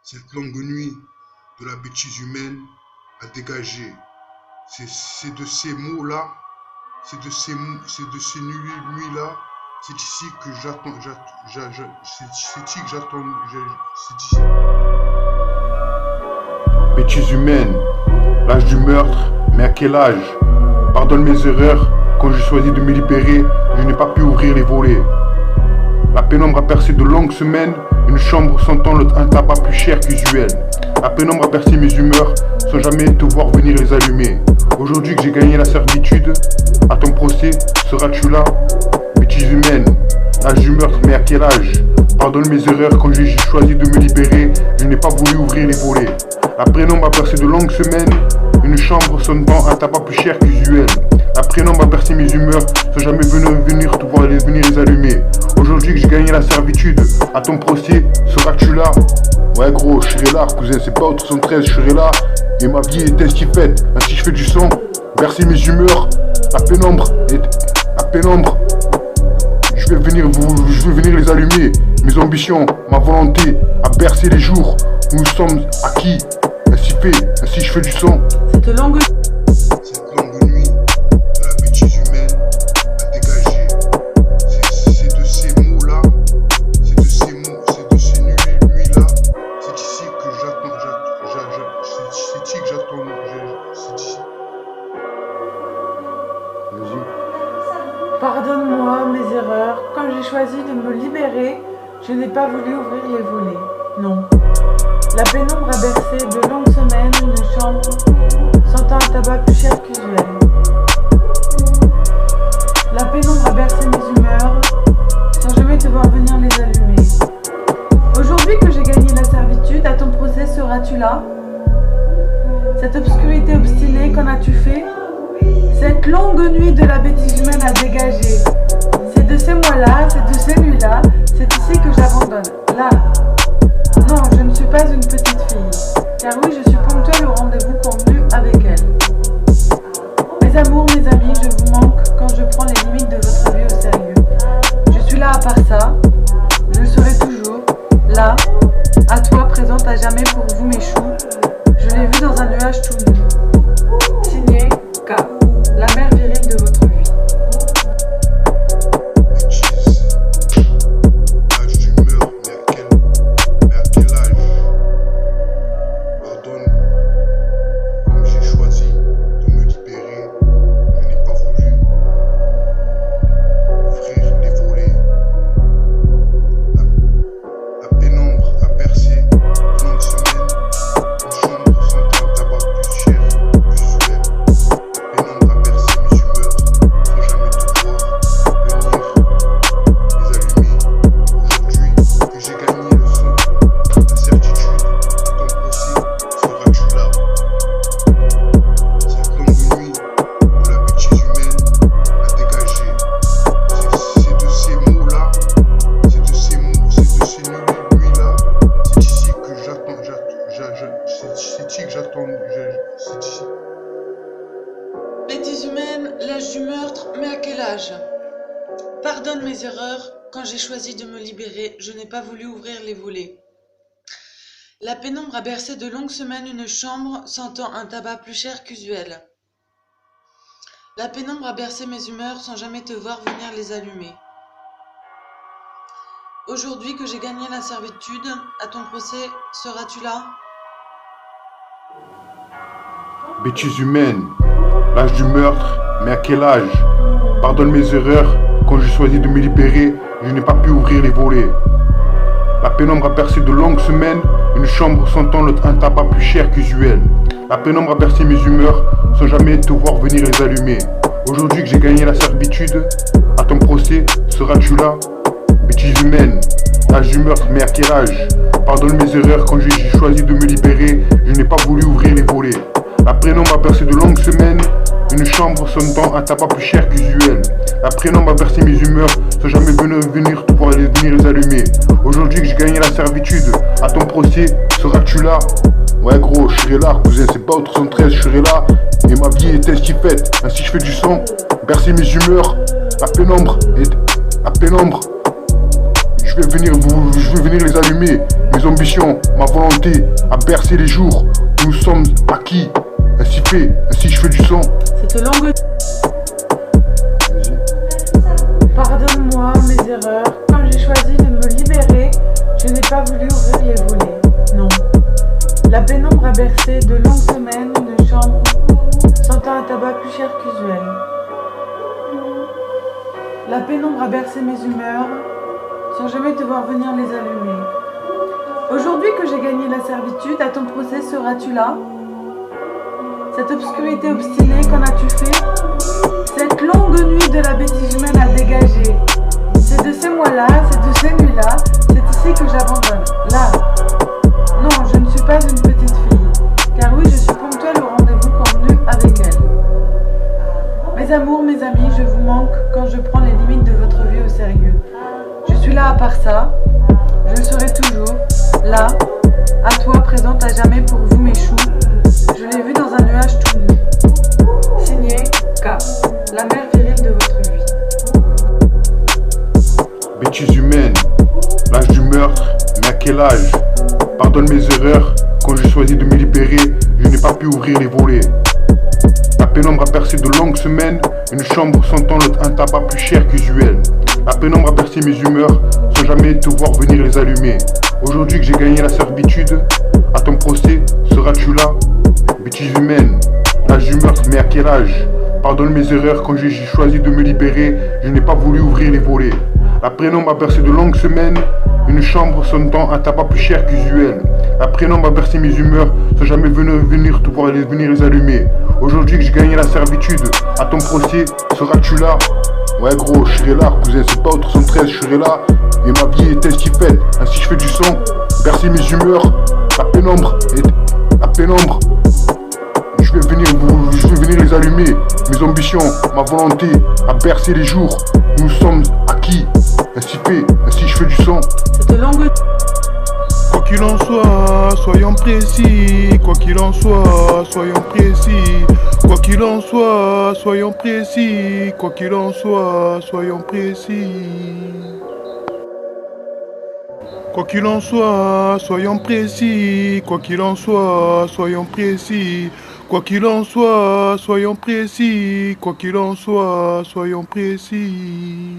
Cette longue nuit de la bêtise humaine à dégager. C'est de ces mots-là, c'est de ces nuits-là, c'est ici que j'attends, c'est ici que j'attends, c'est ici. Bêtise humaine, l'âge du meurtre, mais à quel âge? Pardonne mes erreurs, quand j'ai choisi de me libérer, je n'ai pas pu ouvrir les volets. La pénombre a percé de longues semaines, une chambre sentant un tabac plus cher qu'usuel. La pénombre a percé mes humeurs, sans jamais te voir venir les allumer. Aujourd'hui que j'ai gagné la servitude, à ton procès, seras-tu là? Bêtise humaine, l'âge du meurtre, mais à quel âge? Pardonne mes erreurs, quand j'ai choisi de me libérer, je n'ai pas voulu ouvrir les volets. La pénombre a percé de longues semaines, une chambre sentant un tabac plus cher qu'usuel. La pénombre a percé mes humeurs, sans jamais venir te voir venir les allumer. Aujourd'hui que j'ai gagné la servitude, à ton procès, seras-tu là? Ouais gros, je serai là, cousin, c'est pas au 313, je serai là. Et ma vie est ainsi faite, ainsi je fais du sang, bercer mes humeurs. La pénombre, je vais venir les allumer. Mes ambitions, ma volonté, à bercer les jours où nous sommes acquis. Ainsi je fais du sang. Cette longue nuit de la bêtise humaine à dégager. C'est de ces mots-là, c'est de ces nuits-là, c'est ici que j'attends, c'est ici que j'attends, c'est ici. Vas-y. Pardonne-moi mes erreurs. Quand j'ai choisi de me libérer, je n'ai pas voulu ouvrir les volets. Non. La pénombre a bercé de longues semaines une chambre, sentant un tabac plus cher qu'usuel. La pénombre a bercé mes humeurs, sans jamais te voir venir les allumer. Aujourd'hui que j'ai gagné la servitude, à ton procès seras-tu là? Cette obscurité obstinée, qu'en as-tu fait? Cette longue nuit de la bêtise humaine à dégager. C'est de ces mois-là, c'est de ces nuits-là, c'est ici que j'abandonne. Là. Non, je ne suis pas une petite fille. Car oui, je suis ponctuelle au rendez-vous convenu avec elle. Mes amours, mes amis, je vous manque quand je prends les limites de votre vie au sérieux. Je suis là à part ça. Je le serai toujours. Là, à toi, présente à jamais pour vous mes choux. Je l'ai vu dans un nuage tout nu. Signé K, la mère virile de votre vie. L'âge du meurtre, mais à quel âge? Pardonne, comme j'ai choisi de me libérer, je n'ai pas voulu ouvrir les volets. La pénombre a percé de longues semaines, une chambre sentant un tabac plus cher qu'usuel. La pénombre a percé mes humeurs, sans jamais te voir venir les allumer. Aujourd'hui que j'ai gagné le son, la certitude, ton procès, seras-tu là? Cette longue nuit de la bêtise humaine à dégager. C'est de ces mots-là, c'est de ces nuits-là, c'est ici que j'attends, c'est ici que j'attends, c'est ici. Bêtise humaine, l'âge du meurtre, mais à quel âge? Pardonne mes erreurs, quand j'ai choisi de me libérer, je n'ai pas voulu ouvrir les volets. La pénombre a bercé de longues semaines une chambre, sentant un tabac plus cher qu'usuel. La pénombre a bercé mes humeurs sans jamais te voir venir les allumer. Aujourd'hui que j'ai gagné la servitude, à ton procès, seras-tu là? Bêtise humaine, l'âge du meurtre, mais à quel âge? Pardonne mes erreurs, quand j'ai choisi de me libérer, je n'ai pas pu ouvrir les volets. La pénombre a percé de longues semaines, une chambre sentant un tabac plus cher qu'usuel. La pénombre a bercé mes humeurs, sans jamais te voir venir les allumer. Aujourd'hui que j'ai gagné la servitude, à ton procès, seras-tu là? Bêtise humaine, l'âge du meurtre, mais à quel âge? Pardonne mes erreurs, quand j'ai choisi de me libérer, je n'ai pas voulu ouvrir les volets. La pénombre a percé de longues semaines, une chambre sentant un tabac plus cher qu'usuel. La pénombre a bercé mes humeurs, sans jamais venir te voir venir les allumer. Aujourd'hui que j'ai gagné la servitude, à ton procès, seras-tu là? Ouais gros, je serai là, cousin, c'est pas au 313, je serai là. Et ma vie est ainsi faite, ainsi je fais du sang, bercer mes humeurs. La pénombre, Je vais venir les allumer. Mes ambitions, ma volonté, à bercer les jours. Nous sommes acquis. Ainsi fait, ainsi je fais du sang. Cette longue... Pardonne-moi mes erreurs. Quand j'ai choisi de me libérer, je n'ai pas voulu ouvrir les volets. Non. La pénombre a bercé de longues semaines une chambre sentant un tabac plus cher qu'usuel. La pénombre a bercé mes humeurs sans jamais te voir venir les allumer. Aujourd'hui que j'ai gagné la servitude, à ton procès seras-tu là? Cette obscurité obstinée, qu'en as-tu fait? Cette longue nuit de la bêtise humaine à dégager. C'est de ces mois-là, c'est de ces nuits-là, c'est ici que j'abandonne. Là. Non, je ne suis pas une petite fille. Car oui, je suis ponctuelle au rendez-vous convenu avec elle. Mes amours, mes amis, je vous manque quand je prends les limites de votre vie au sérieux. Je suis là à part ça. Je le serai toujours. Là, à toi, présente à jamais pour vous mes choux. Je l'ai vu dans un nuage tout nu. Signé K, la mère virile de votre vie. Bêtise humaine, l'âge du meurtre, mais à quel âge? Pardonne mes erreurs, quand j'ai choisi de me libérer, je n'ai pas pu ouvrir les volets. La pénombre a percé de longues semaines, une chambre sentant un tabac plus cher qu'usuel. La pénombre a percé mes humeurs, sans jamais te voir venir les allumer. Aujourd'hui que j'ai gagné la servitude, à ton procès, seras-tu là? Bêtise humaine, l'âge du meurtre, mais à quel âge? Pardonne mes erreurs, quand j'ai choisi de me libérer, je n'ai pas voulu ouvrir les volets. La pénombre a bercé de longues semaines, une chambre sentant un tabac plus cher qu'usuel. La pénombre a bercé mes humeurs, sans jamais venir te voir venir les allumer. Aujourd'hui que j'ai gagné la servitude, à ton procès, seras-tu là? Ouais gros, je serai là, cousin, c'est pas au 313, je serai là. Et ma vie est ainsi faite, ainsi je fais du sang, bercer mes humeurs, la pénombre, je vais venir les allumer. Mes ambitions, ma volonté, à bercer les jours. Nous sommes acquis, ainsi fait, ainsi je fais du sang. Cette longue... Quoi qu'il en soit, soyons précis. Quoi qu'il en soit, soyons précis. Quoi qu'il en soit, soyons précis. Quoi qu'il en soit, soyons précis. Quoi qu'il en soit, soyons précis. Quoi qu'il en soit, soyons précis. Quoi qu'il en soit, soyons précis. Quoi qu'il en soit, soyons précis.